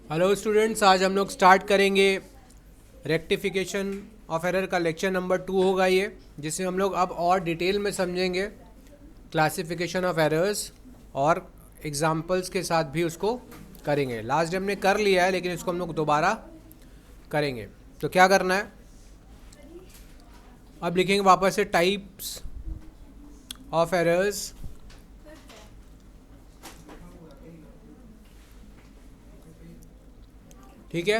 Hello students, आज हम लोग स्टार्ट करेंगे रेक्टिफिकेशन ऑफ एरर का लेक्चर नंबर 2 होगा ये, जिसमें हम लोग अब और डिटेल में समझेंगे क्लासिफिकेशन ऑफ एरर्स और एग्जांपल्स के साथ भी उसको करेंगे। लास्ट डे हमने कर लिया है लेकिन इसको हम लोग दोबारा करेंगे। तो क्या करना है, अब लिखेंगे वापस से टाइप्स ऑफ एरर्स। ठीक है,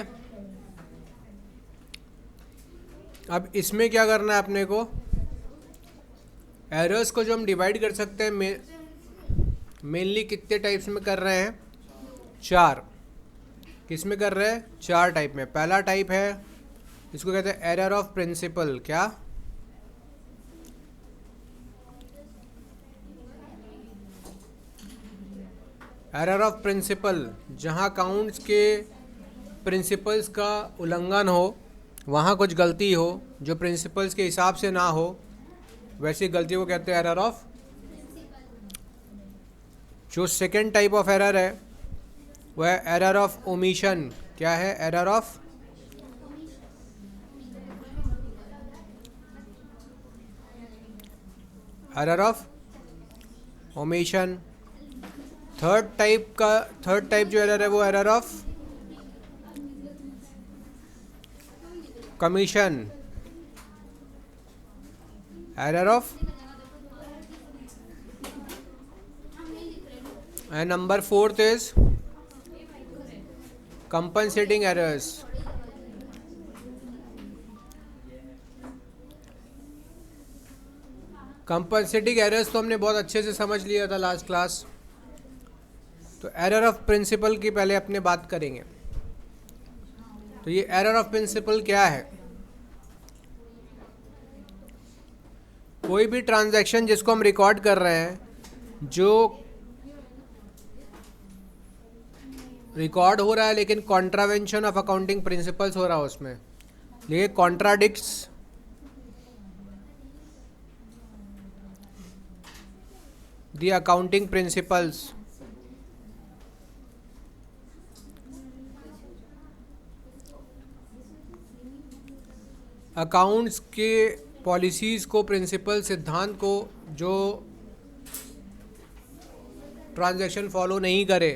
अब इसमें क्या करना है अपने को, एरर्स को जो हम डिवाइड कर सकते हैं मेनली कितने टाइप्स में कर रहे हैं, 4। किस में कर रहे हैं, 4 टाइप में। पहला टाइप है, इसको कहते हैं एरर ऑफ प्रिंसिपल। क्या? एरर ऑफ प्रिंसिपल, जहाँ काउंट्स के प्रिंसिपल्स का उल्लंघन हो, वहाँ कुछ गलती हो जो प्रिंसिपल्स के हिसाब से ना हो, वैसी गलती को कहते हैं एरर ऑफ। जो सेकेंड टाइप ऑफ एरर है वह है एरर ऑफ ओमिशन। क्या है? Error of omission. Third type जो एरर है वो error of commission. Error of and number 4th is compensating errors. Compensating errors तो हमने बहुत अच्छे से समझ लिया था लास्ट क्लास। तो एरर ऑफ प्रिंसिपल की पहले अपने बात करेंगे। तो ये एरर ऑफ प्रिंसिपल क्या है? कोई भी ट्रांजैक्शन जिसको हम रिकॉर्ड कर रहे हैं, जो रिकॉर्ड हो रहा है लेकिन कॉन्ट्रावेंशन ऑफ अकाउंटिंग प्रिंसिपल्स हो रहा है उसमें, ये contradicts the accounting principles. Accounts के पॉलिसीज़ को, प्रिंसिपल, सिद्धांत को जो ट्रांजैक्शन फॉलो नहीं करे,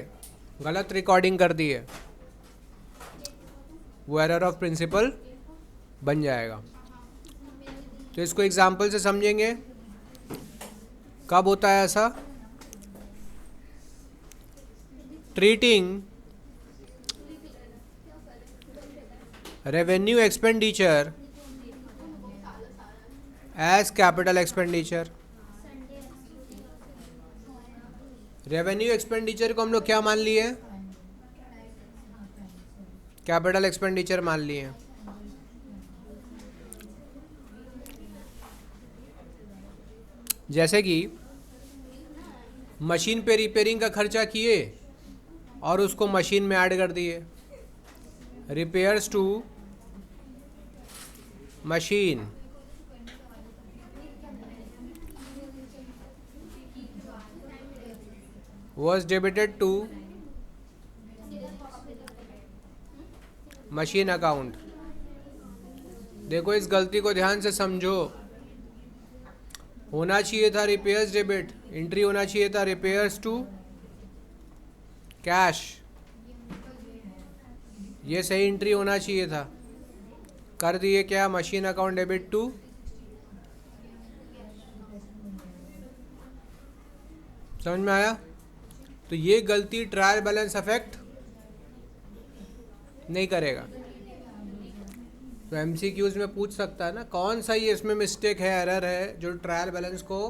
गलत रिकॉर्डिंग कर दी है, वो एरर ऑफ प्रिंसिपल बन जाएगा। तो इसको एग्जाम्पल से समझेंगे। कब होता है ऐसा? Treating revenue expenditure as capital expenditure. Revenue expenditure को हम लोग क्या मान लिए? कैपिटल एक्सपेंडिचर मान लिए। जैसे कि मशीन पे रिपेयरिंग का खर्चा किए और उसको मशीन में ऐड कर दिए, repairs to machine. was debited to machine account. देखो, इस गलती को ध्यान से समझो। होना चाहिए था रिपेयर्स डेबिट, एंट्री होना चाहिए था रिपेयर्स टू कैश, ये सही एंट्री होना चाहिए था। कर दिए क्या? Machine account debit to. समझ में आया? तो ये गलती ट्रायल बैलेंस अफेक्ट नहीं करेगा। तो एमसीक्यूज में पूछ सकता है ना, कौन सा ये इसमें मिस्टेक है, एरर है जो ट्रायल बैलेंस को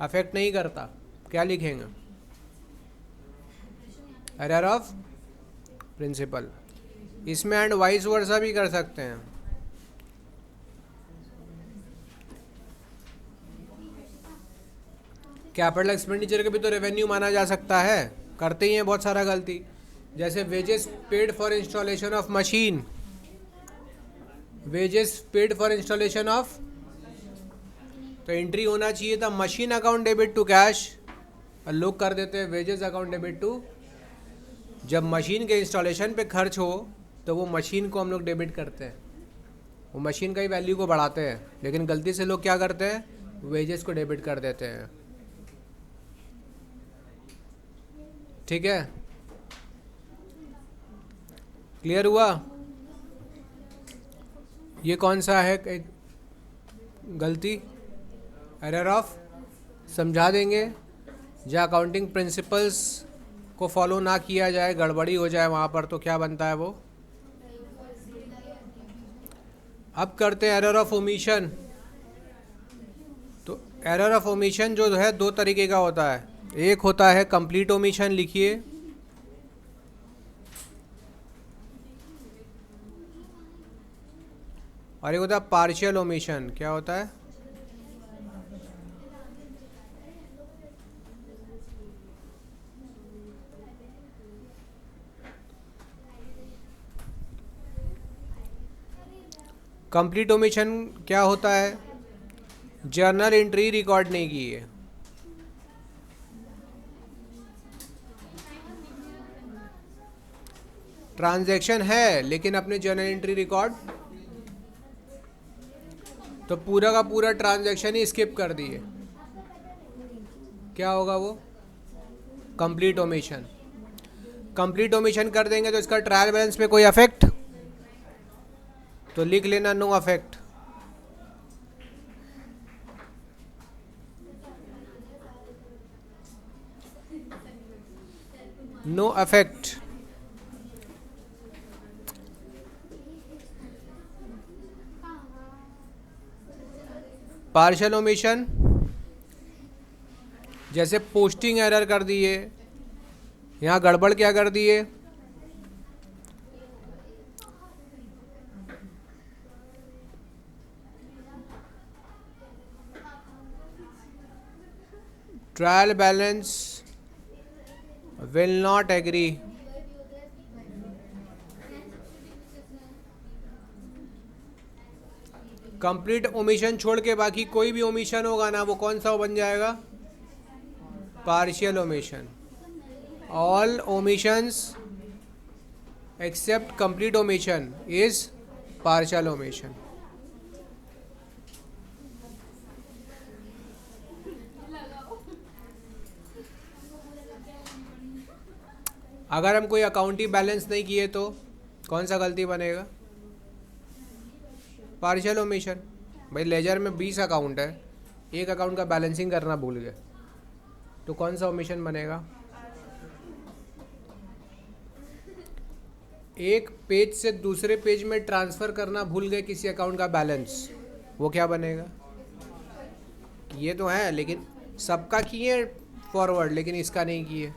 अफेक्ट नहीं करता? क्या लिखेंगे? Error of principle. इसमें एंड वाइस वर्सा भी कर सकते हैं। कैपिटल एक्सपेंडिचर के भी तो रेवेन्यू माना जा सकता है, करते ही हैं बहुत सारा गलती। जैसे wages paid for installation of machine, wages paid for installation of, तो एंट्री होना चाहिए था machine account debit to cash, और लोग कर देते हैं वेजेस अकाउंट डेबिट टू जब मशीन के इंस्टॉलेशन पे खर्च हो तो वो मशीन को हम लोग डेबिट करते हैं, वो मशीन का ही वैल्यू को बढ़ाते हैं, लेकिन गलती से लोग क्या करते हैं, वेजेस को डेबिट कर देते हैं। ठीक है, क्लियर हुआ? ये कौन सा है एक गलती, एरर ऑफ, समझा देंगे। जहाँ अकाउंटिंग प्रिंसिपल्स को फॉलो ना किया जाए, गड़बड़ी हो जाए वहाँ पर, तो क्या बनता है वो। अब करते हैं एरर ऑफ ओमिशन। तो एरर ऑफ ओमिशन जो है दो तरीके का होता है, एक होता है कंप्लीट ओमिशन, लिखिए, और एक होता है पार्शियल ओमिशन। क्या होता है? कंप्लीट ओमिशन क्या होता है? जर्नल एंट्री रिकॉर्ड नहीं की है, ट्रांजैक्शन है लेकिन अपने जर्नल एंट्री रिकॉर्ड, तो पूरा का पूरा ट्रांजैक्शन ही स्किप कर दिए, क्या होगा वो? Complete omission. कंप्लीट ओमिशन कर देंगे तो इसका ट्रायल बैलेंस में कोई अफेक्ट, तो लिख लेना no affect. No affect. Partial omission, जैसे पोस्टिंग एरर कर दिए, यहाँ गड़बड़ क्या कर दिए, trial balance will not agree. Complete omission छोड़ के बाकी कोई भी ओमिशन होगा ना, वो कौन सा बन जाएगा? Partial omission. All omissions except complete omission is partial omission. अगर हम कोई अकाउंटिंग बैलेंस नहीं किए तो कौन सा गलती बनेगा? Partial omission. भाई लेजर में 20 अकाउंट है, एक अकाउंट का बैलेंसिंग करना भूल गए, तो कौन सा ओमिशन बनेगा? एक पेज से दूसरे पेज में ट्रांसफ़र करना भूल गए किसी अकाउंट का बैलेंस, वो क्या बनेगा? ये तो है लेकिन सबका किए फॉरवर्ड, लेकिन इसका नहीं किए,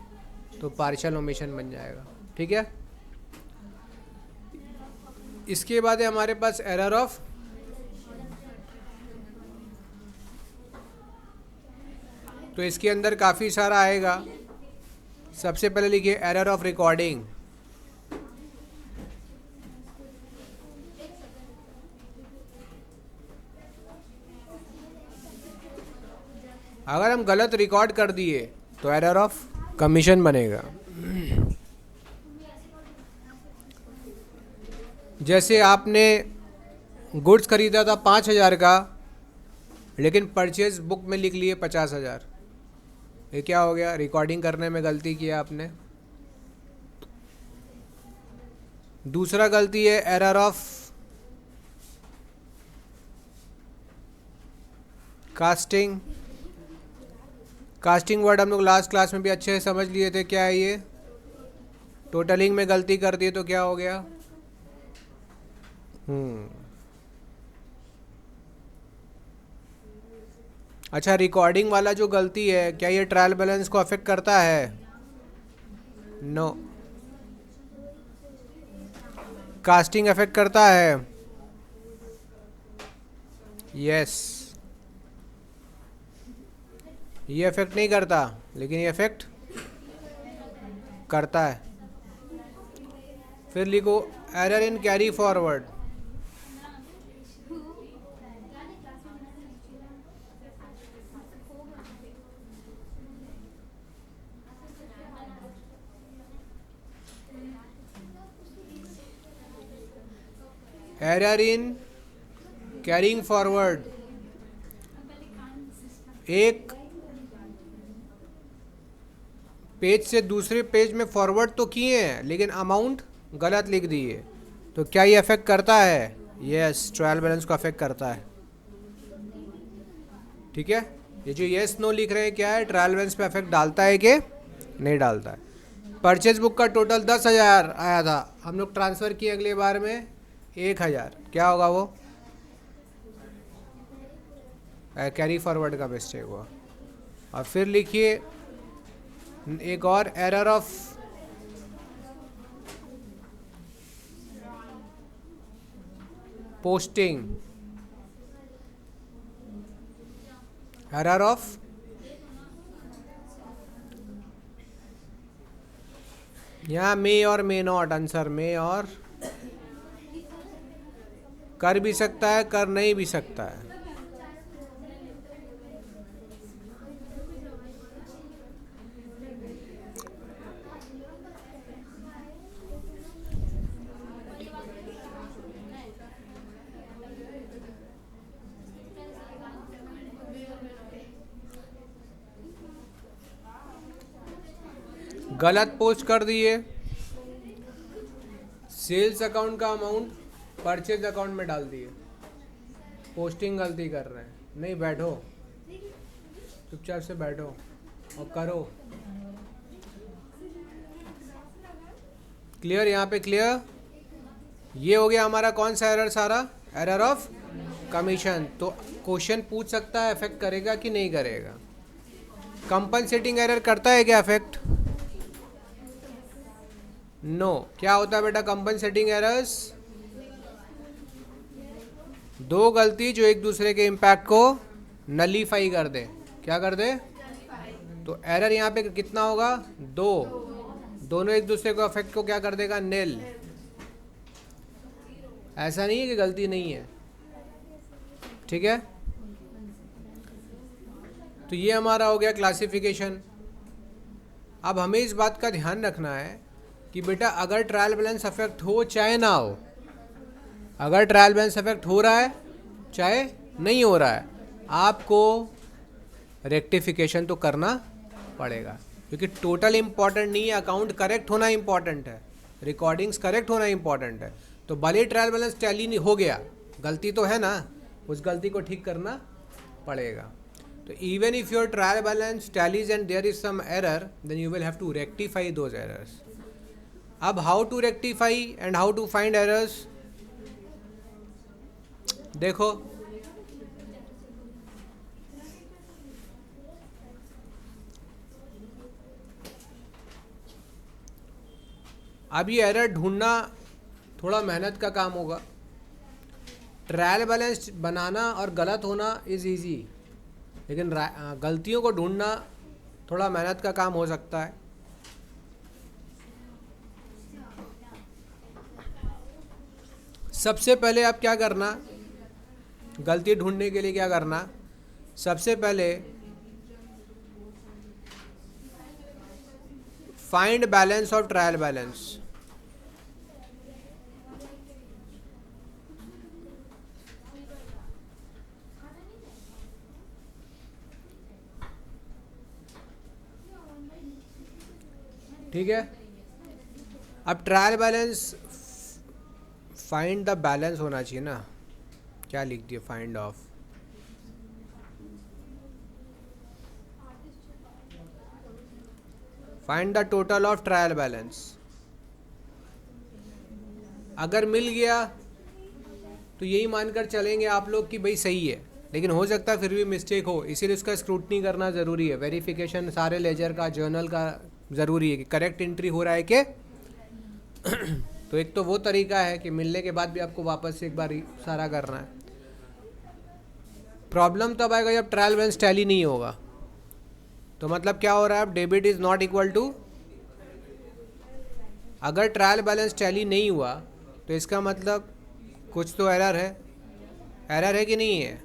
तो पार्शियल ओमिशन बन जाएगा। ठीक है, इसके बाद है हमारे पास एरर ऑफ, तो इसके अंदर काफ़ी सारा आएगा। सबसे पहले लिखिए एरर ऑफ रिकॉर्डिंग। अगर हम गलत रिकॉर्ड कर दिए तो एरर ऑफ कमीशन बनेगा। जैसे आपने गुड्स खरीदा था 5,000 का, लेकिन परचेज बुक में लिख लिए 50,000, ये क्या हो गया? रिकॉर्डिंग करने में गलती किया आपने। दूसरा गलती है error of casting. Casting word हम लोग लास्ट क्लास में भी अच्छे से समझ लिए थे, क्या है ये? टोटलिंग में गलती कर दी तो क्या हो गया? अच्छा, रिकॉर्डिंग वाला जो गलती है, क्या ये ट्रायल बैलेंस को अफेक्ट करता है? नो। कास्टिंग अफेक्ट करता है? यस। ये अफेक्ट नहीं करता, लेकिन ये अफेक्ट करता है। फिर लिखो error in carry forward. Error in carrying forward, एक पेज से दूसरे पेज में फॉरवर्ड तो किए हैं लेकिन अमाउंट गलत लिख दिए, तो क्या ये अफेक्ट करता है? यस, ट्रायल बैलेंस को अफेक्ट करता है। ठीक है, ये जो यस नो लिख रहे हैं क्या है, ट्रायल बैलेंस पे अफेक्ट डालता है कि नहीं डालता है? परचेज बुक का टोटल 10,000 आया था, हम लोग ट्रांसफ़र किए अगले बार में 1,000, क्या होगा वो? कैरी फॉरवर्ड का मिस्टेक हुआ। और फिर लिखिए एक और, error of posting, error of यहाँ मे और मे नॉट, आंसर मे और कर भी सकता है, कर नहीं भी सकता है। गलत पोस्ट कर दिए, सेल्स अकाउंट का अमाउंट परचेज अकाउंट में डाल दिए, पोस्टिंग गलती कर रहे हैं। नहीं, बैठो, चुपचाप से बैठो और करो। क्लियर? यहाँ पे क्लियर? ये हो गया हमारा कौन सा एरर सारा? Error of commission. तो क्वेश्चन पूछ सकता है अफेक्ट करेगा कि नहीं करेगा। कंपनसेटिंग एरर करता है क्या अफेक्ट? नो। क्या होता है बेटा कंपनसेटिंग एरर्स? दो गलती जो एक दूसरे के इम्पैक्ट को नलीफाई कर दे। क्या कर दे? तो एरर यहाँ पे कितना होगा? दो, दोनों एक दूसरे को अफेक्ट को क्या कर देगा? नेल। ऐसा नहीं है कि गलती नहीं है। ठीक है, तो ये हमारा हो गया क्लासिफिकेशन। अब हमें इस बात का ध्यान रखना है कि बेटा अगर ट्रायल बैलेंस अफेक्ट हो चाहे ना हो, अगर ट्रायल बैलेंस अफेक्ट हो रहा है चाहे नहीं हो रहा है, आपको रेक्टिफिकेशन तो करना पड़ेगा, क्योंकि टोटल इम्पॉर्टेंट नहीं है, अकाउंट करेक्ट होना इम्पॉर्टेंट है, रिकॉर्डिंग्स करेक्ट होना इम्पॉर्टेंट है। तो भले ट्रायल बैलेंस टैली नहीं हो गया, गलती तो है ना, उस गलती को ठीक करना पड़ेगा। तो even if your trial balance tallies and there is some error, then you will have to rectify those errors. अब how to rectify and how to find errors? देखो, अब ये एरर ढूंढना थोड़ा मेहनत का काम होगा। ट्रायल बैलेंस बनाना और गलत होना इज़ ईजी, लेकिन गलतियों को ढूंढना थोड़ा मेहनत का काम हो सकता है। सबसे पहले आप क्या करना, गलती ढूंढने के लिए क्या करना, सबसे पहले find balance of trial balance. ठीक है, अब trial balance, find the balance होना चाहिए ना, क्या लिख दिए? Find of, find the total of trial balance. अगर मिल गया तो यही मानकर चलेंगे आप लोग कि भाई सही है, लेकिन हो सकता है फिर भी मिस्टेक हो, इसीलिए उसका स्क्रूटनी करना ज़रूरी है। वेरिफिकेशन सारे लेजर का, जर्नल का ज़रूरी है कि करेक्ट एंट्री हो रहा है कि तो एक तो वो तरीका है कि मिलने के बाद भी आपको वापस से एक बार सारा करना है। प्रॉब्लम तब आएगा जब ट्रायल बैलेंस टैली नहीं होगा। तो मतलब क्या हो रहा है, अब debit is not equal to, अगर ट्रायल बैलेंस टैली नहीं हुआ तो इसका मतलब कुछ तो एरर है। एरर है कि नहीं है?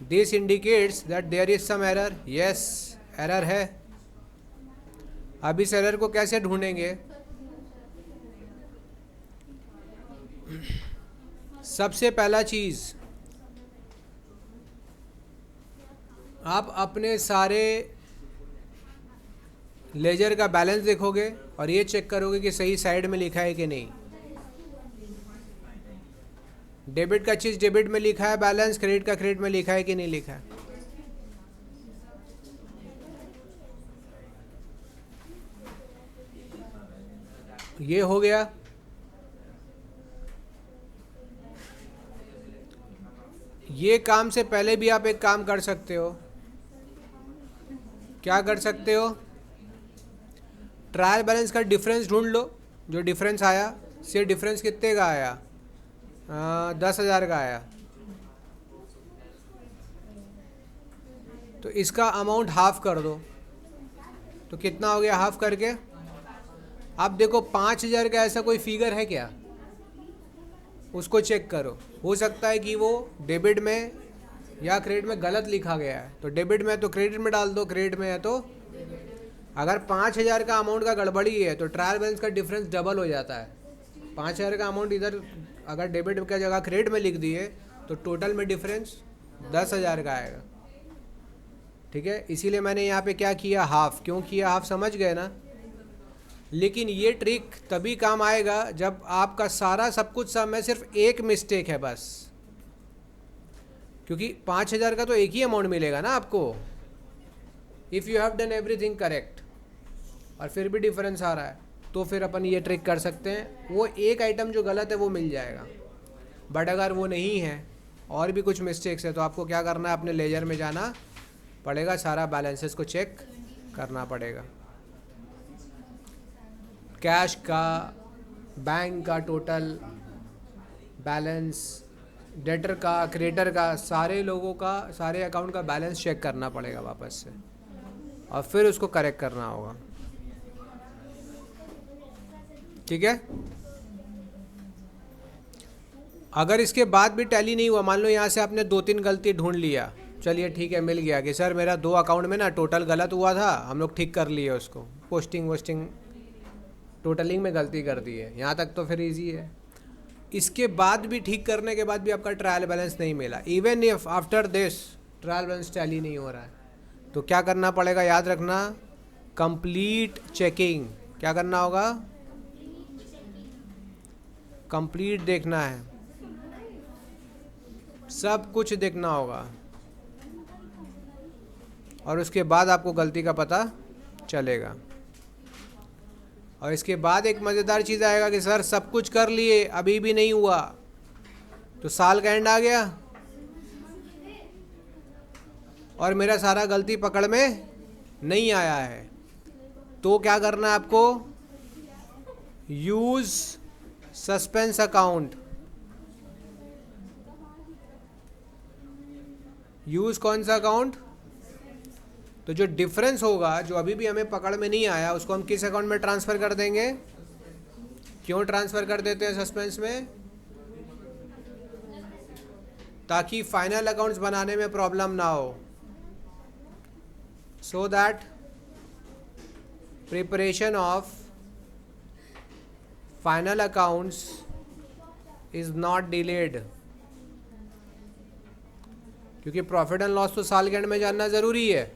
This indicates that there is some error. Yes, error है। अब इस एरर को कैसे ढूंढेंगे? सबसे पहला चीज़, आप अपने सारे लेजर का बैलेंस देखोगे और ये चेक करोगे कि सही साइड में लिखा है कि नहीं। डेबिट का चीज़ डेबिट में लिखा है बैलेंस, क्रेडिट का क्रेडिट में लिखा है कि नहीं लिखा है। ये हो गया। ये काम से पहले भी आप एक काम कर सकते हो। क्या कर सकते हो? ट्रायल बैलेंस का डिफरेंस ढूंढ लो। जो डिफरेंस आया, से डिफरेंस कितने का आया? 10,000 का आया। तो इसका अमाउंट हाफ कर दो, तो कितना हो गया हाफ करके? अब देखो 5,000 का ऐसा कोई फिगर है क्या? उसको चेक करो। हो सकता है कि वो डेबिट में या क्रेडिट में गलत लिखा गया है, तो डेबिट में है तो क्रेडिट में डाल दो, क्रेडिट में है तो। अगर 5,000 का अमाउंट का गड़बड़ी है तो ट्रायल बैलेंस का डिफरेंस डबल हो जाता है। 5,000 का अमाउंट इधर अगर डेबिट का जगह क्रेडिट में लिख दिए तो टोटल में डिफरेंस 10,000 का आएगा। ठीक है, इसीलिए मैंने यहाँ पे क्या किया, हाफ। क्यों किया हाफ, समझ गए ना? लेकिन ये ट्रिक तभी काम आएगा जब आपका सारा सब कुछ सम है, सिर्फ एक मिस्टेक है बस। क्योंकि 5,000 का तो एक ही अमाउंट मिलेगा ना आपको, if you have done everything correct, और फिर भी डिफरेंस आ रहा है, तो फिर अपन ये ट्रिक कर सकते हैं, वो एक आइटम जो गलत है वो मिल जाएगा। बट अगर वो नहीं है और भी कुछ मिस्टेक्स है, तो आपको क्या करना है, अपने लेजर में जाना पड़ेगा, सारा बैलेंसेस को चेक करना पड़ेगा। कैश का, बैंक का टोटल बैलेंस, डेटर का, क्रेडिटर का, सारे लोगों का, सारे अकाउंट का बैलेंस चेक करना पड़ेगा वापस से, और फिर उसको करेक्ट करना होगा। ठीक है। अगर इसके बाद भी टैली नहीं हुआ, मान लो यहाँ से आपने 2-3 गलती ढूंढ लिया, चलिए ठीक है, मिल गया कि सर मेरा 2 अकाउंट में ना टोटल गलत हुआ था, हम लोग ठीक कर लिए उसको, पोस्टिंग वोस्टिंग टोटलिंग में गलती कर दी है, यहाँ तक तो फिर इजी है। इसके बाद भी, ठीक करने के बाद भी आपका ट्रायल बैलेंस नहीं मिला, even if after this trial balance tally नहीं हो रहा है, तो क्या करना पड़ेगा, याद रखना, कंप्लीट चेकिंग। क्या करना होगा? कंप्लीट देखना है, सब कुछ देखना होगा, और उसके बाद आपको गलती का पता चलेगा। और इसके बाद एक मज़ेदार चीज़ आएगा कि सर सब कुछ कर लिए अभी भी नहीं हुआ, तो साल का एंड आ गया और मेरा सारा गलती पकड़ में नहीं आया है, तो क्या करना है आपको? Use suspense account. यूज़ कौन सा अकाउंट? तो जो डिफरेंस होगा, जो अभी भी हमें पकड़ में नहीं आया, उसको हम किस अकाउंट में ट्रांसफ़र कर देंगे? क्यों ट्रांसफ़र कर देते हैं सस्पेंस में? ताकि फाइनल अकाउंट्स बनाने में प्रॉब्लम ना हो, so that preparation of final accounts is not delayed. क्योंकि प्रॉफिट एंड लॉस तो साल के एंड में जानना ज़रूरी है।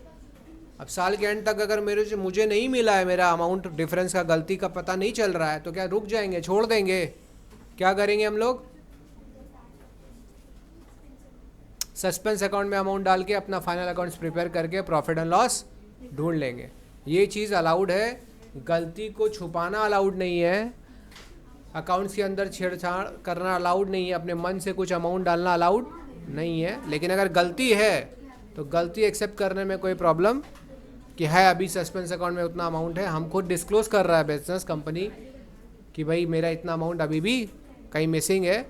अब साल के एंड तक अगर मुझे नहीं मिला है, मेरा अमाउंट डिफरेंस का, गलती का पता नहीं चल रहा है, तो क्या रुक जाएंगे, छोड़ देंगे? क्या करेंगे हम लोग? सस्पेंस अकाउंट में अमाउंट डाल के अपना फाइनल अकाउंट्स प्रिपेयर करके प्रॉफिट एंड लॉस ढूंढ लेंगे। ये चीज़ अलाउड है, गलती को छुपाना अलाउड नहीं है, अकाउंट्स के अंदर छेड़छाड़ करना अलाउड नहीं है, अपने मन से कुछ अमाउंट डालना अलाउड नहीं है। लेकिन अगर गलती है तो गलती एक्सेप्ट करने में कोई प्रॉब्लम कि है, अभी सस्पेंस अकाउंट में उतना अमाउंट है, हम खुद डिस्क्लोज कर रहा है बिजनेस कंपनी कि भाई मेरा इतना अमाउंट अभी भी कहीं मिसिंग है,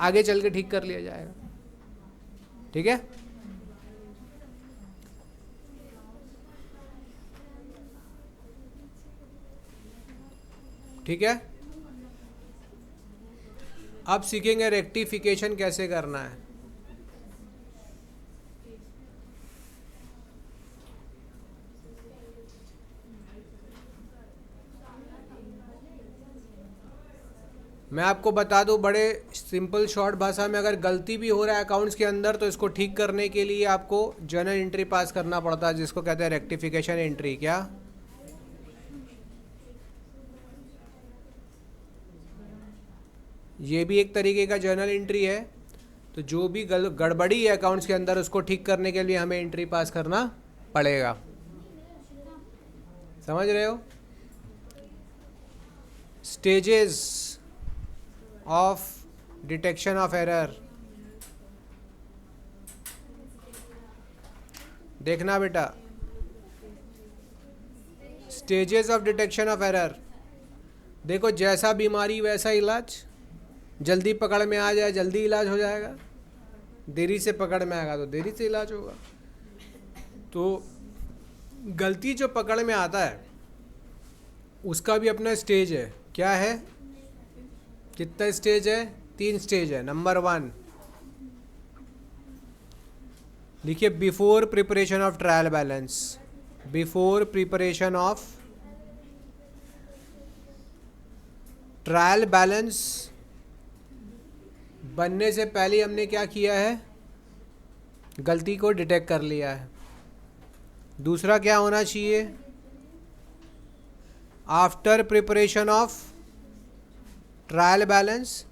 आगे चल के ठीक कर लिया जाएगा। ठीक है। ठीक है, अब सीखेंगे रेक्टिफिकेशन कैसे करना है। मैं आपको बता दूं बड़े सिंपल शॉर्ट भाषा में, अगर गलती भी हो रहा है अकाउंट्स के अंदर तो इसको ठीक करने के लिए आपको जर्नल एंट्री पास करना पड़ता है, जिसको कहते हैं रेक्टिफिकेशन एंट्री। क्या? ये भी एक तरीके का जर्नल एंट्री है। तो जो भी गड़बड़ी है अकाउंट्स के अंदर उसको ठीक करने के लिए हमें एंट्री पास करना पड़ेगा। समझ रहे हो? Stages of detection of error. देखना बेटा, stages of detection of error. देखो, जैसा बीमारी वैसा इलाज। जल्दी पकड़ में आ जाए जल्दी इलाज हो जाएगा, देरी से पकड़ में आएगा तो देरी से इलाज होगा। तो गलती जो पकड़ में आता है उसका भी अपना स्टेज है। क्या है? कितना स्टेज है? 3 स्टेज है। नंबर 1 लिखिए, before preparation of trial balance. Before preparation of trial balance बनने से पहले हमने क्या किया है? गलती को डिटेक्ट कर लिया है। दूसरा क्या होना चाहिए? After preparation of trial balance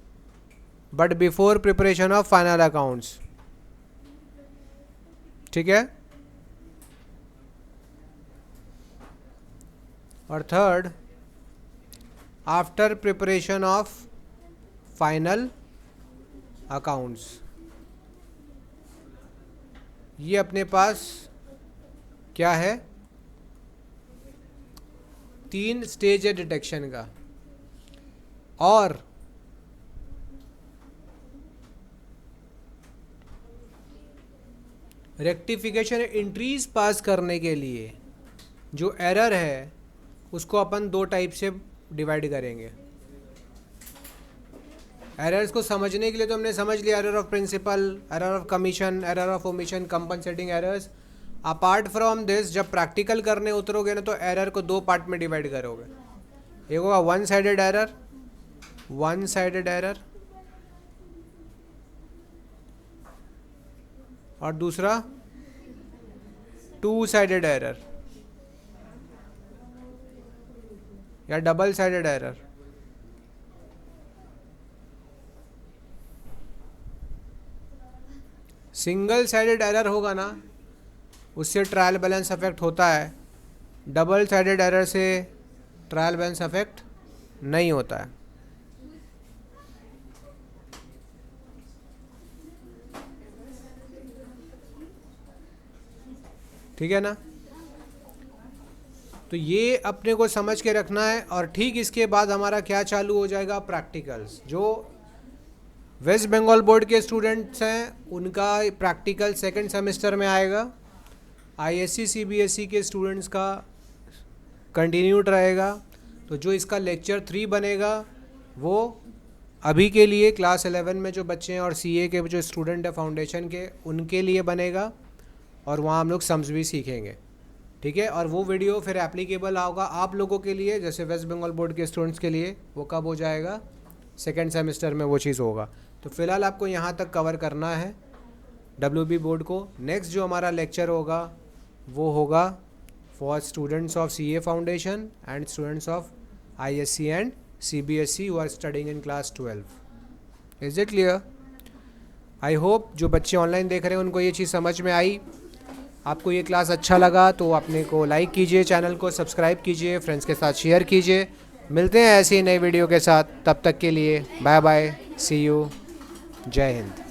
but before preparation of final accounts. ठीक है? और third, after preparation of final accounts. ये अपने पास क्या है? 3 स्टेज है डिटेक्शन का। और रेक्टिफिकेशन एंट्रीज पास करने के लिए जो एरर है उसको अपन 2 टाइप से डिवाइड करेंगे। एरर्स को समझने के लिए तो हमने समझ लिया, error of principle, error of commission, error of omission, compensating errors. Apart from this, जब प्रैक्टिकल करने उतरोगे ना तो एरर को 2 पार्ट में डिवाइड करोगे। एक होगा one sided error, one sided error, और दूसरा 2 साइडेड एरर या double sided error. Single sided error होगा ना, उससे ट्रायल बैलेंस अफेक्ट होता है। डबल साइडेड एरर से ट्रायल बैलेंस अफेक्ट नहीं होता है। ठीक है ना? तो ये अपने को समझ के रखना है। और ठीक इसके बाद हमारा क्या चालू हो जाएगा? प्रैक्टिकल्स। जो वेस्ट बंगाल बोर्ड के स्टूडेंट्स हैं उनका प्रैक्टिकल 2nd सेमेस्टर में आएगा। ISC CBSE के स्टूडेंट्स का कंटिन्यूड रहेगा। तो जो इसका लेक्चर 3 बनेगा वो अभी के लिए क्लास 11 में जो बच्चे हैं और CA के जो स्टूडेंट है फाउंडेशन के, उनके लिए बनेगा। और वहाँ हम लोग सम्स भी सीखेंगे। ठीक है? और वो वीडियो फिर एप्लीकेबल होगा आप लोगों के लिए, जैसे वेस्ट बंगाल बोर्ड के स्टूडेंट्स के लिए। वो कब हो जाएगा? 2nd सेमेस्टर में वो चीज़ होगा। तो फ़िलहाल आपको यहाँ तक कवर करना है WB बोर्ड को। नेक्स्ट जो हमारा लेक्चर होगा वो होगा for students of CA foundation and students of ISC and CBSE who are studying in class 12। Is it clear? I hope जो बच्चे ऑनलाइन देख रहे हैं उनको ये चीज़ समझ में आई। आपको ये क्लास अच्छा लगा तो अपने को लाइक कीजिए, चैनल को सब्सक्राइब कीजिए, फ्रेंड्स के साथ शेयर कीजिए। मिलते हैं ऐसी नई वीडियो के साथ, तब तक के लिए बाय बाय, सी यू, जय हिंद।